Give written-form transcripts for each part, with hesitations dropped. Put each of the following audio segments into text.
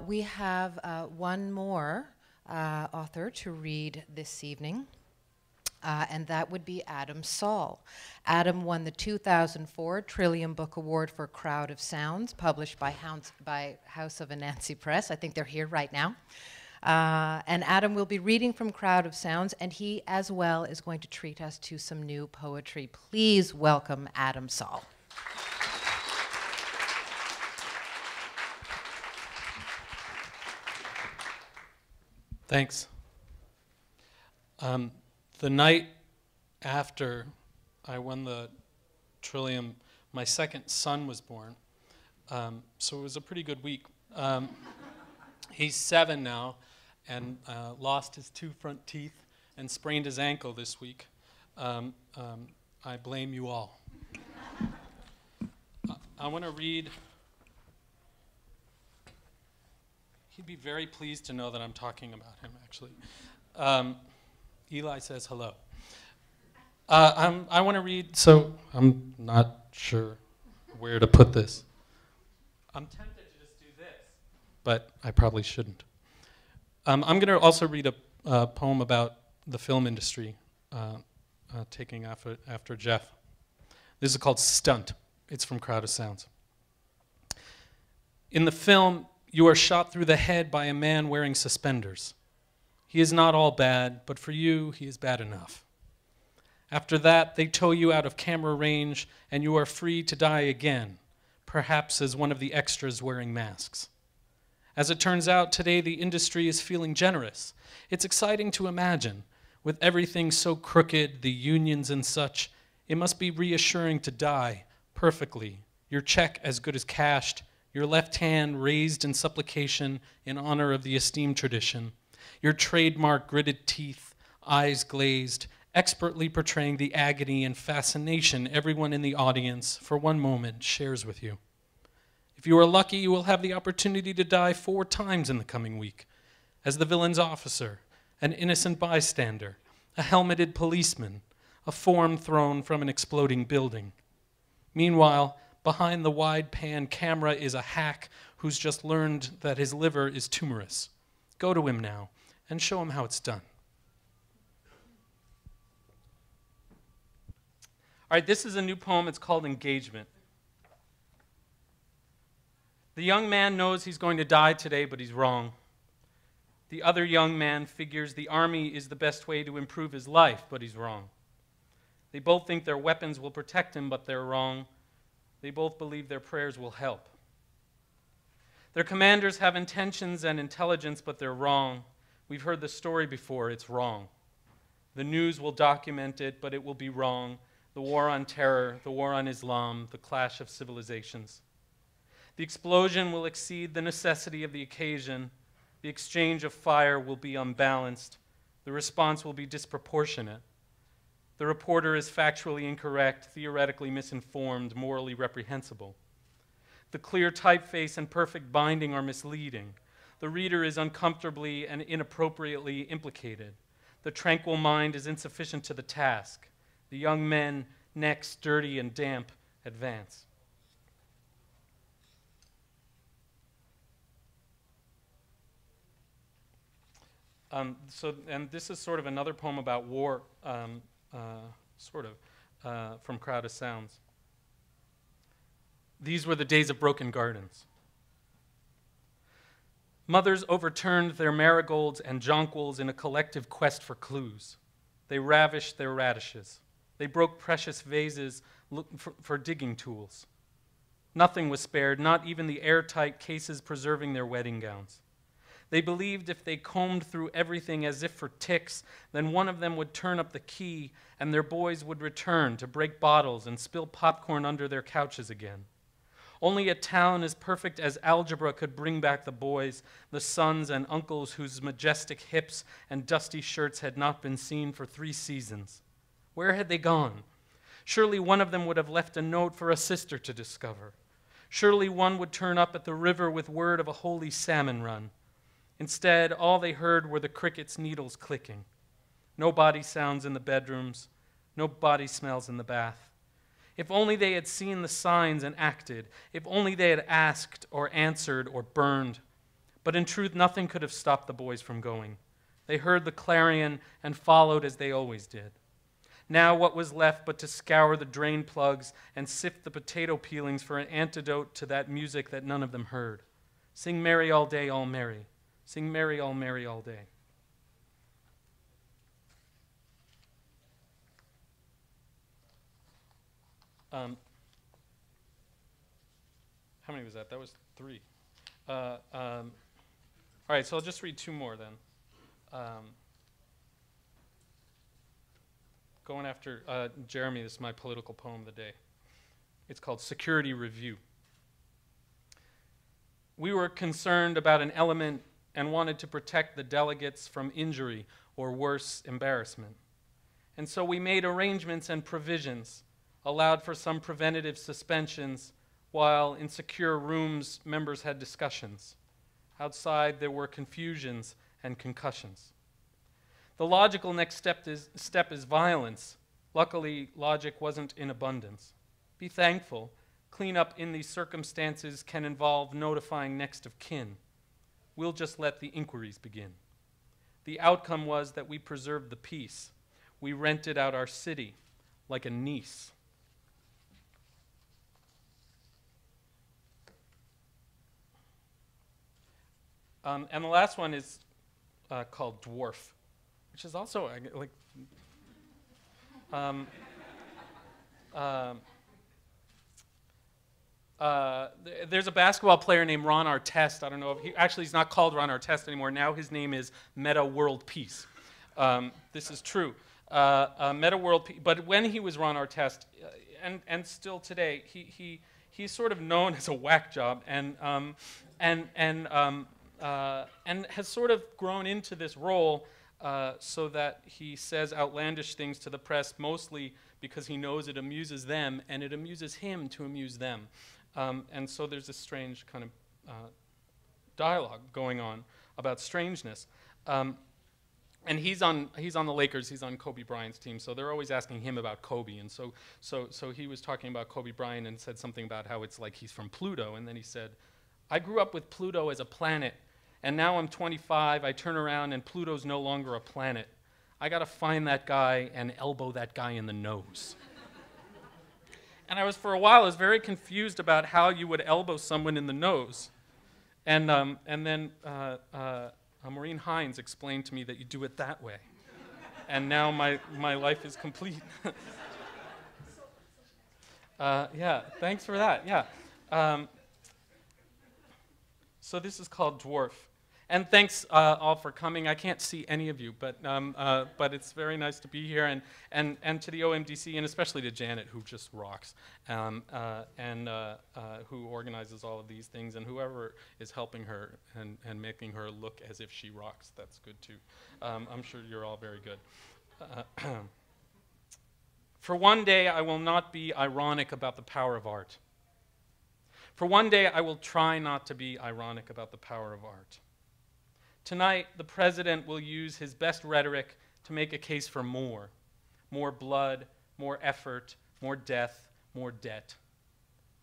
We have one more author to read this evening, and that would be Adam Saul. Adam won the 2004 Trillium Book Award for Crowd of Sounds, published by House of Anansi Press. I think they're here right now. And Adam will be reading from Crowd of Sounds, and he, as well, is going to treat us to some new poetry. Please welcome Adam Saul. Thanks. The night after I won the Trillium, my second son was born. So it was a pretty good week. He's 7 now and lost his 2 front teeth and sprained his ankle this week. I blame you all. I want to read. He'd be very pleased to know that I'm talking about him, actually. Eli says hello. I want to read, so I'm not sure where to put this. I'm tempted to just do this, but I probably shouldn't. I'm going to also read a poem about the film industry, taking after Jeff. This is called Stunt. It's from Crowd of Sounds. In the film, you are shot through the head by a man wearing suspenders. He is not all bad, but for you, he is bad enough. After that, they tow you out of camera range, and you are free to die again, perhaps as one of the extras wearing masks. As it turns out, today the industry is feeling generous. It's exciting to imagine. With everything so crooked, the unions and such, it must be reassuring to die perfectly, your check as good as cashed, your left hand raised in supplication in honor of the esteemed tradition, your trademark gritted teeth, eyes glazed, expertly portraying the agony and fascination everyone in the audience, for one moment, shares with you. If you are lucky, you will have the opportunity to die 4 times in the coming week, as the villain's officer, an innocent bystander, a helmeted policeman, a form thrown from an exploding building. Meanwhile, behind the wide pan camera is a hack who's just learned that his liver is tumorous. Go to him now and show him how it's done. All right, this is a new poem. It's called Engagement. The young man knows he's going to die today, but he's wrong. The other young man figures the army is the best way to improve his life, but he's wrong. They both think their weapons will protect him, but they're wrong. They both believe their prayers will help. Their commanders have intentions and intelligence, but they're wrong. We've heard the story before, it's wrong. The news will document it, but it will be wrong. The war on terror, the war on Islam, the clash of civilizations. The explosion will exceed the necessity of the occasion. The exchange of fire will be unbalanced. The response will be disproportionate. The reporter is factually incorrect, theoretically misinformed, morally reprehensible. The clear typeface and perfect binding are misleading. The reader is uncomfortably and inappropriately implicated. The tranquil mind is insufficient to the task. The young men, necks dirty and damp, advance. And this is sort of another poem about war, from Crowd of Sounds. These were the days of broken gardens. Mothers overturned their marigolds and jonquils in a collective quest for clues. They ravished their radishes. They broke precious vases for digging tools. Nothing was spared, not even the airtight cases preserving their wedding gowns. They believed if they combed through everything as if for ticks, then one of them would turn up the key and their boys would return to break bottles and spill popcorn under their couches again. Only a town as perfect as algebra could bring back the boys, the sons and uncles whose majestic hips and dusty shirts had not been seen for 3 seasons. Where had they gone? Surely one of them would have left a note for a sister to discover. Surely one would turn up at the river with word of a holy salmon run. Instead, all they heard were the crickets' needles clicking. No body sounds in the bedrooms, no body smells in the bath. If only they had seen the signs and acted. If only they had asked or answered or burned. But in truth, nothing could have stopped the boys from going. They heard the clarion and followed as they always did. Now what was left but to scour the drain plugs and sift the potato peelings for an antidote to that music that none of them heard. Sing merry all day, all merry. Sing merry all day. How many was that? That was 3. All right, so I'll just read 2 more then. Going after Jeremy, this is my political poem of the day. It's called Security Review. We were concerned about an element and wanted to protect the delegates from injury or worse, embarrassment. And so we made arrangements and provisions, allowed for some preventative suspensions, while in secure rooms members had discussions. Outside there were confusions and concussions. The logical next step is violence. Luckily, logic wasn't in abundance. Be thankful. Cleanup in these circumstances can involve notifying next of kin. We'll just let the inquiries begin. The outcome was that we preserved the peace. We rented out our city like a niece. And the last one is called Dwarf, which is also like there's a basketball player named Ron Artest. I don't know if he's not called Ron Artest anymore. Now his name is Meta World Peace. This is true. Meta World Peace. But when he was Ron Artest, and still today, he's sort of known as a whack job and has sort of grown into this role so that he says outlandish things to the press, mostly because he knows it amuses them, and it amuses him to amuse them. And so there's this strange kind of dialogue going on about strangeness. And he's on the Lakers. He's on Kobe Bryant's team, so they're always asking him about Kobe. And so he was talking about Kobe Bryant and said something about how it's like he's from Pluto. And then he said, "I grew up with Pluto as a planet, and now I'm 25. I turn around and Pluto's no longer a planet. I got to find that guy and elbow that guy in the nose." And for a while, I was very confused about how you would elbow someone in the nose. And then Maureen Hines explained to me that you do it that way. And now my life is complete. Yeah, thanks for that, yeah. So this is called Dwarf. And thanks all for coming. I can't see any of you, but it's very nice to be here, and to the OMDC, and especially to Janet, who just rocks, and who organizes all of these things, and whoever is helping her and making her look as if she rocks. That's good too. I'm sure you're all very good. For one day, I will not be ironic about the power of art. For one day, I will try not to be ironic about the power of art. Tonight, the president will use his best rhetoric to make a case for more blood, more effort, more death, more debt.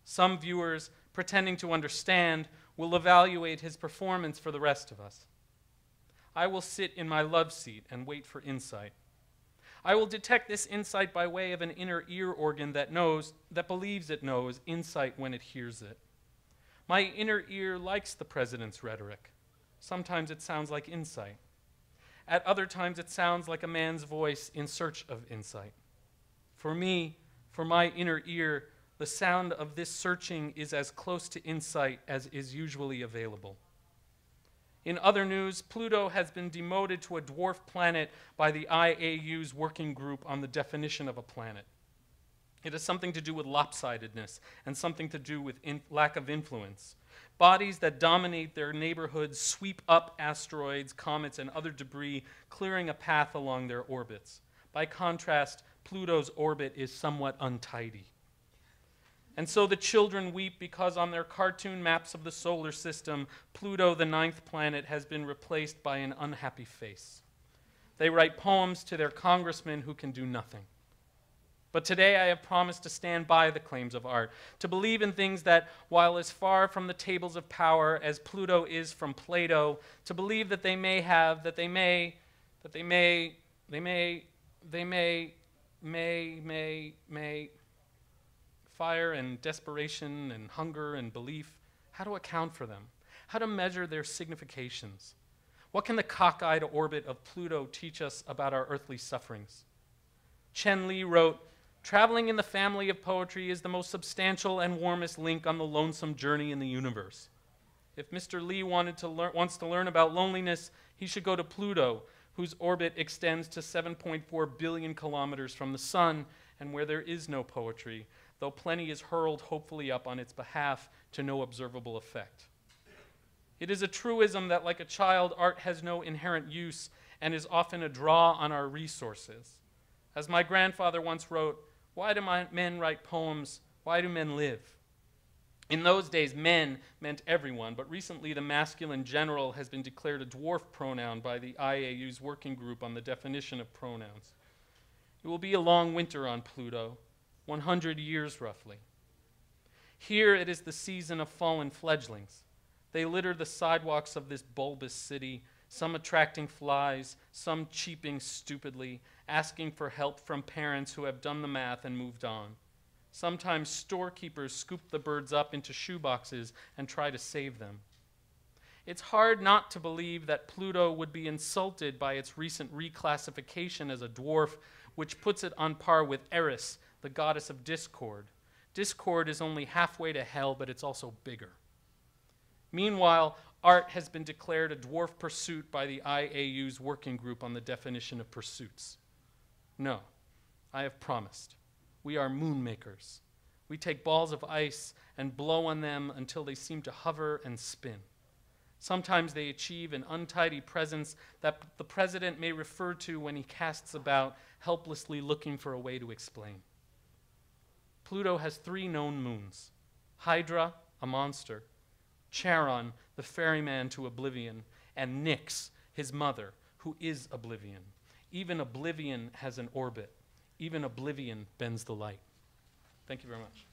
Some viewers, pretending to understand, will evaluate his performance for the rest of us. I will sit in my love seat and wait for insight. I will detect this insight by way of an inner ear organ that believes it knows insight when it hears it. My inner ear likes the president's rhetoric. Sometimes it sounds like insight. At other times it sounds like a man's voice in search of insight. For me, for my inner ear, the sound of this searching is as close to insight as is usually available. In other news, Pluto has been demoted to a dwarf planet by the IAU's working group on the definition of a planet. It has something to do with lopsidedness and something to do with lack of influence. Bodies that dominate their neighborhoods sweep up asteroids, comets, and other debris, clearing a path along their orbits. By contrast, Pluto's orbit is somewhat untidy. And so the children weep because on their cartoon maps of the solar system, Pluto, the 9th planet, has been replaced by an unhappy face. They write poems to their congressman who can do nothing. But today I have promised to stand by the claims of art, to believe in things that, while as far from the tables of power as Pluto is from Plato, to believe that they may have, that they may, fire and desperation and hunger and belief, how to account for them, how to measure their significations. What can the cockeyed orbit of Pluto teach us about our earthly sufferings? Chen Li wrote, "Traveling in the family of poetry is the most substantial and warmest link on the lonesome journey in the universe." If Mr. Li wants to learn about loneliness, he should go to Pluto, whose orbit extends to 7.4 billion kilometers from the sun, and where there is no poetry, though plenty is hurled hopefully up on its behalf to no observable effect. It is a truism that, like a child, art has no inherent use and is often a draw on our resources. As my grandfather once wrote, "Why do men write poems? Why do men live?" In those days, men meant everyone, but recently the masculine general has been declared a dwarf pronoun by the IAU's working group on the definition of pronouns. It will be a long winter on Pluto, 100 years roughly. Here it is the season of fallen fledglings. They litter the sidewalks of this bulbous city, some attracting flies, some cheeping stupidly, asking for help from parents who have done the math and moved on. Sometimes storekeepers scoop the birds up into shoeboxes and try to save them. It's hard not to believe that Pluto would be insulted by its recent reclassification as a dwarf, which puts it on par with Eris, the goddess of discord. Discord is only halfway to hell, but it's also bigger. Meanwhile, art has been declared a dwarf pursuit by the IAU's working group on the definition of pursuits. No, I have promised. We are moon makers. We take balls of ice and blow on them until they seem to hover and spin. Sometimes they achieve an untidy presence that the president may refer to when he casts about, helplessly looking for a way to explain. Pluto has 3 known moons: Hydra, a monster; Charon, the ferryman to oblivion; and Nyx, his mother, who is oblivion. Even oblivion has an orbit. Even oblivion bends the light. Thank you very much.